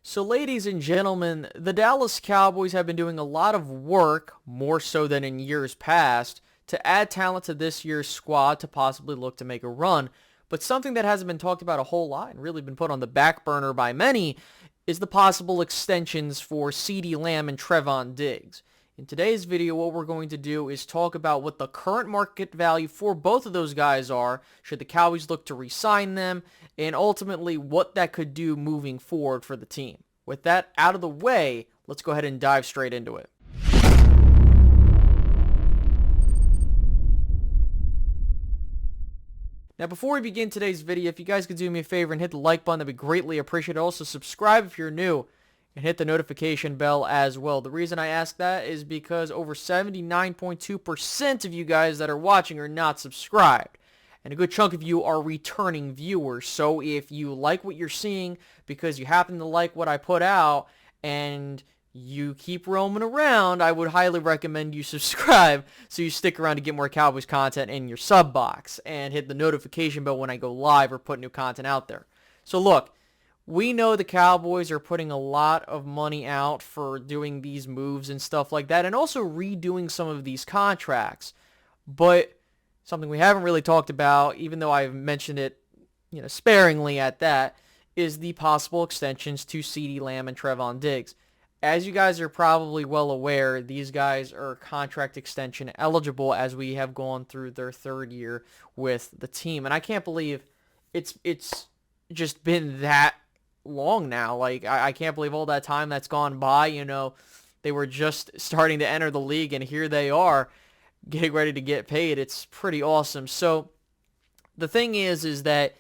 So, ladies and gentlemen, the Dallas Cowboys have been doing a lot of work, more so than in years past, to add talent to this year's squad to possibly look to make a run. But something that hasn't been talked about a whole lot and really been put on the back burner by many is the possible extensions for CeeDee Lamb and Trevon Diggs. In today's video, what we're going to do is talk about what the current market value for both of those guys are, should the Cowboys look to re-sign them, and ultimately what that could do moving forward for the team. With that out of the way, let's go ahead and dive straight into it. Now, before we begin today's video, if you guys could do me a favor and hit the like button, that'd be greatly appreciated. Also, subscribe if you're new and hit the notification bell as well. The reason I ask that is because over 79.2% of you guys that are watching are not subscribed. And a good chunk of you are returning viewers. So if you like what you're seeing because you happen to like what I put out and you keep roaming around, I would highly recommend you subscribe so you stick around to get more Cowboys content in your sub box and hit the notification bell when I go live or put new content out there. So look, we know the Cowboys are putting a lot of money out for doing these moves and stuff like that, and also redoing some of these contracts. But something we haven't really talked about, even though I've mentioned it, sparingly at that, is the possible extensions to CeeDee Lamb and Trevon Diggs. As you guys are probably well aware, these guys are contract extension eligible as we have gone through their third year with the team. And I can't believe it's just been that long now. Like, I can't believe all that time that's gone by. They were just starting to enter the league, and here they are getting ready to get paid. It's pretty awesome. So the thing is that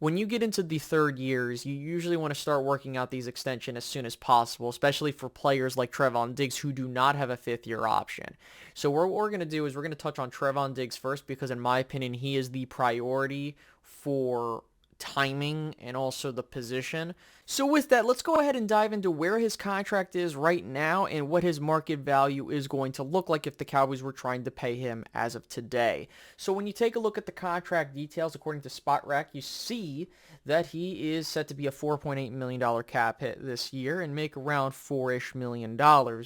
when you get into the third years, you usually want to start working out these extensions as soon as possible, especially for players like Trevon Diggs who do not have a fifth-year option. So what we're going to do is we're going to touch on Trevon Diggs first because, in my opinion, he is the priority for timing and also the position. So with that, let's go ahead and dive into where his contract is right now and what his market value is going to look like if the Cowboys were trying to pay him as of today. So when you take a look at the contract details, according to SpotRack, you see that he is set to be a $4.8 million cap hit this year and make around $4-ish million,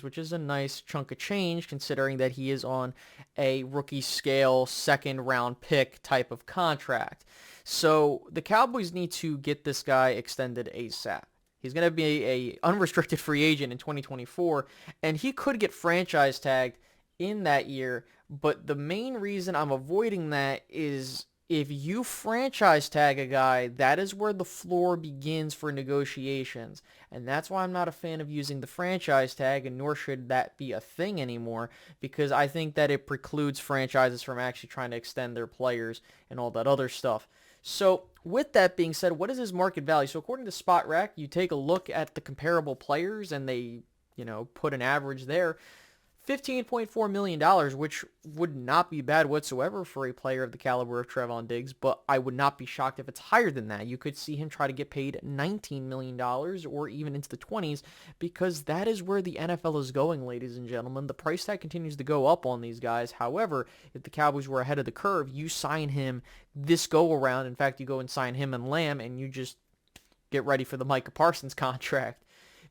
which is a nice chunk of change considering that he is on a rookie scale second round pick type of contract. So the Cowboys need to get this guy extended ASAP. He's going to be a unrestricted free agent in 2024, and he could get franchise tagged in that year. But the main reason I'm avoiding that is if you franchise tag a guy, that is where the floor begins for negotiations. And that's why I'm not a fan of using the franchise tag, and nor should that be a thing anymore, because I think that it precludes franchises from actually trying to extend their players and all that other stuff. So with that being said, what is his market value? So according to SpotRack, you take a look at the comparable players and they, put an average there. $15.4 million, which would not be bad whatsoever for a player of the caliber of Trevon Diggs, but I would not be shocked if it's higher than that. You could see him try to get paid $19 million or even into the 20s because that is where the NFL is going, ladies and gentlemen. The price tag continues to go up on these guys. However, if the Cowboys were ahead of the curve, you sign him this go-around. In fact, you go and sign him and Lamb, and you just get ready for the Micah Parsons contract.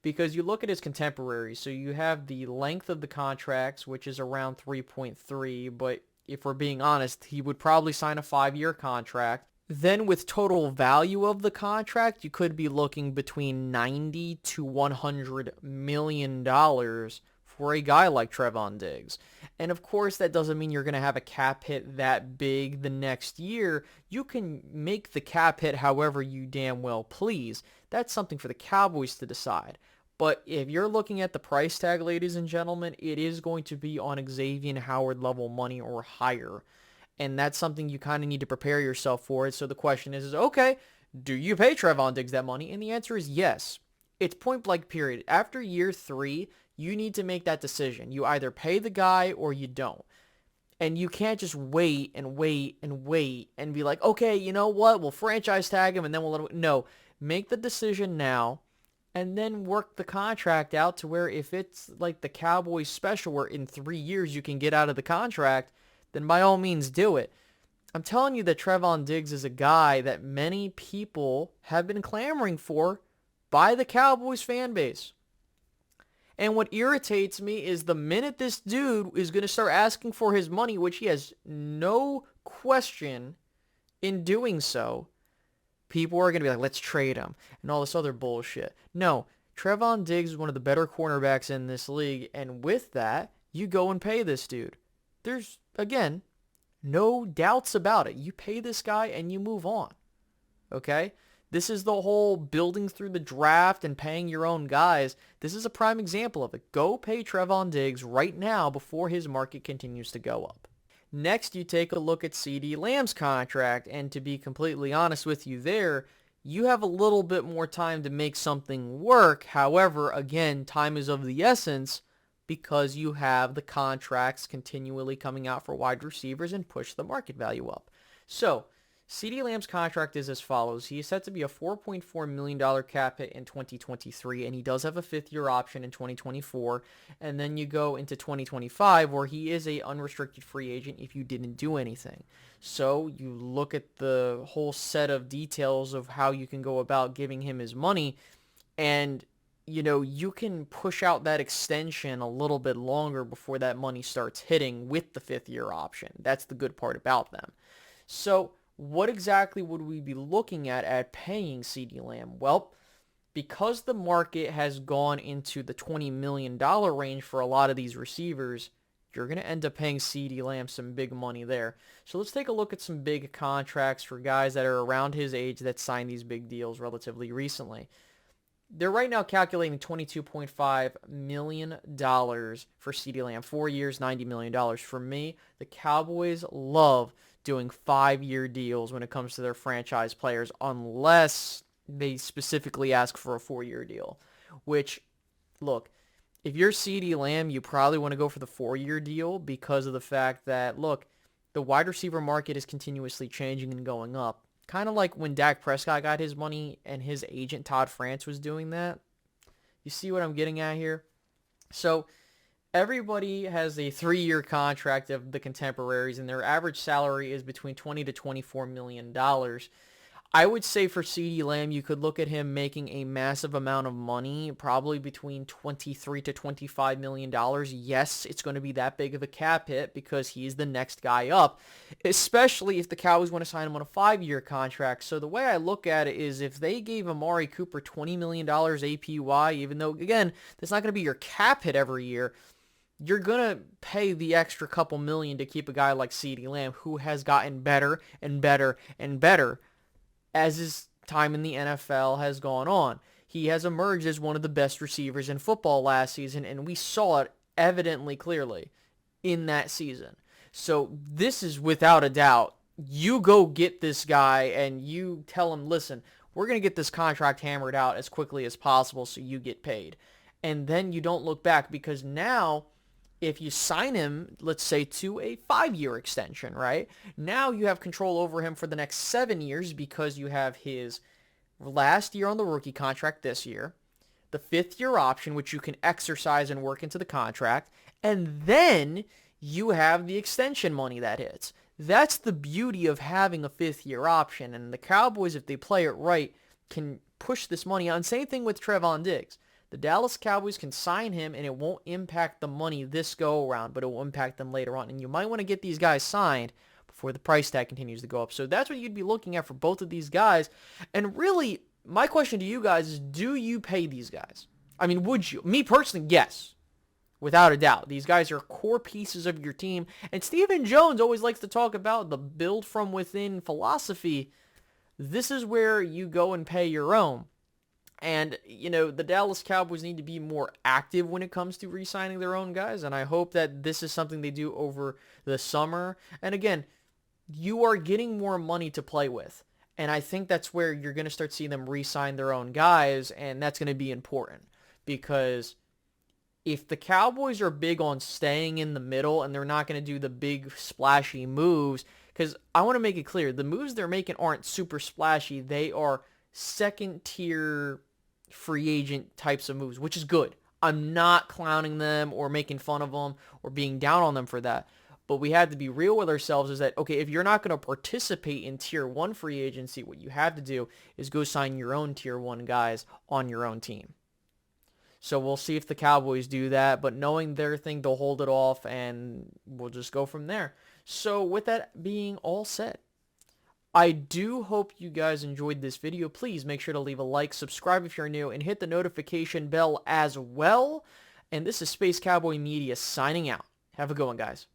Because you look at his contemporaries, so you have the length of the contracts, which is around 3.3, but if we're being honest, he would probably sign a 5-year contract. Then with total value of the contract, you could be looking between $90 to $100 million for a guy like Trevon Diggs. And of course, that doesn't mean you're going to have a cap hit that big the next year. You can make the cap hit however you damn well please. That's something for the Cowboys to decide. But if you're looking at the price tag, ladies and gentlemen, it is going to be on Xavier Howard level money or higher. And that's something you kind of need to prepare yourself for. So the question is, okay, do you pay Trevon Diggs that money? And the answer is yes. It's point blank period. After year 3, you need to make that decision. You either pay the guy or you don't. And you can't just wait and wait and wait and be like, okay, you know what? We'll franchise tag him and then we'll let him. No, make the decision now and then work the contract out to where if it's like the Cowboys special where in 3 years you can get out of the contract, then by all means do it. I'm telling you that Trevon Diggs is a guy that many people have been clamoring for by the Cowboys fan base. And what irritates me is the minute this dude is going to start asking for his money, which he has no question in doing so, people are going to be like, let's trade him and all this other bullshit. No, Trevon Diggs is one of the better cornerbacks in this league, and with that, you go and pay this dude. There's, again, no doubts about it. You pay this guy and you move on. Okay? This is the whole building through the draft and paying your own guys. This is a prime example of it. Go pay Trevon Diggs right now before his market continues to go up. Next, you take a look at CeeDee Lamb's contract, and to be completely honest with you there, you have a little bit more time to make something work. However, again, time is of the essence because you have the contracts continually coming out for wide receivers and push the market value up. So, CeeDee Lamb's contract is as follows. He is set to be a $4.4 million cap hit in 2023, and he does have a fifth-year option in 2024. And then you go into 2025, where he is a unrestricted free agent if you didn't do anything. So you look at the whole set of details of how you can go about giving him his money, and you can push out that extension a little bit longer before that money starts hitting with the fifth-year option. That's the good part about them. So what exactly would we be looking at paying CeeDee Lamb? Well, because the market has gone into the $20 million range for a lot of these receivers, you're going to end up paying CeeDee Lamb some big money there. So let's take a look at some big contracts for guys that are around his age that signed these big deals relatively recently. They're right now calculating $22.5 million for CeeDee Lamb. 4 years, $90 million. For me, the Cowboys love doing 5-year deals when it comes to their franchise players, unless they specifically ask for a 4-year deal. Which, look, if you're CeeDee Lamb, you probably want to go for the 4-year deal because of the fact that, look, the wide receiver market is continuously changing and going up. Kind of like when Dak Prescott got his money and his agent Todd France was doing that. You see what I'm getting at here? So everybody has a 3-year contract of the contemporaries, and their average salary is between $20 to $24 million. I would say for CeeDee Lamb, you could look at him making a massive amount of money, probably between $23 to $25 million. Yes, it's going to be that big of a cap hit because he's the next guy up, especially if the Cowboys want to sign him on a 5-year contract. So the way I look at it is if they gave Amari Cooper $20 million APY, even though, again, that's not going to be your cap hit every year, you're going to pay the extra couple million to keep a guy like CeeDee Lamb, who has gotten better and better and better as his time in the NFL has gone on. He has emerged as one of the best receivers in football last season, and we saw it evidently clearly in that season. So this is without a doubt, you go get this guy and you tell him, listen, we're going to get this contract hammered out as quickly as possible so you get paid. And then you don't look back, because now if you sign him, let's say, to a 5-year extension, right? Now you have control over him for the next 7 years because you have his last year on the rookie contract this year, the 5th-year option, which you can exercise and work into the contract, and then you have the extension money that hits. That's the beauty of having a 5th-year option, and the Cowboys, if they play it right, can push this money on. Same thing with Trevon Diggs. The Dallas Cowboys can sign him, and it won't impact the money this go-around, but it will impact them later on. And you might want to get these guys signed before the price tag continues to go up. So that's what you'd be looking at for both of these guys. And really, my question to you guys is, do you pay these guys? I mean, would you? Me personally, yes. Without a doubt. These guys are core pieces of your team. And Stephen Jones always likes to talk about the build from within philosophy. This is where you go and pay your own. And, the Dallas Cowboys need to be more active when it comes to re-signing their own guys, and I hope that this is something they do over the summer. And again, you are getting more money to play with, and I think that's where you're going to start seeing them re-sign their own guys, and that's going to be important, because if the Cowboys are big on staying in the middle and they're not going to do the big splashy moves, because I want to make it clear, the moves they're making aren't super splashy. They are second-tier free agent types of moves, which is good. I'm not clowning them or making fun of them or being down on them for that. But we had to be real with ourselves is that, okay, if you're not going to participate in tier 1 free agency, what you have to do is go sign your own tier 1 guys on your own team. So we'll see if the Cowboys do that, but knowing their thing, they'll hold it off, and we'll just go from there. So with that being all said, I do hope you guys enjoyed this video. Please make sure to leave a like, subscribe if you're new, and hit the notification bell as well. And this is Space Cowboy Media signing out. Have a good one, guys.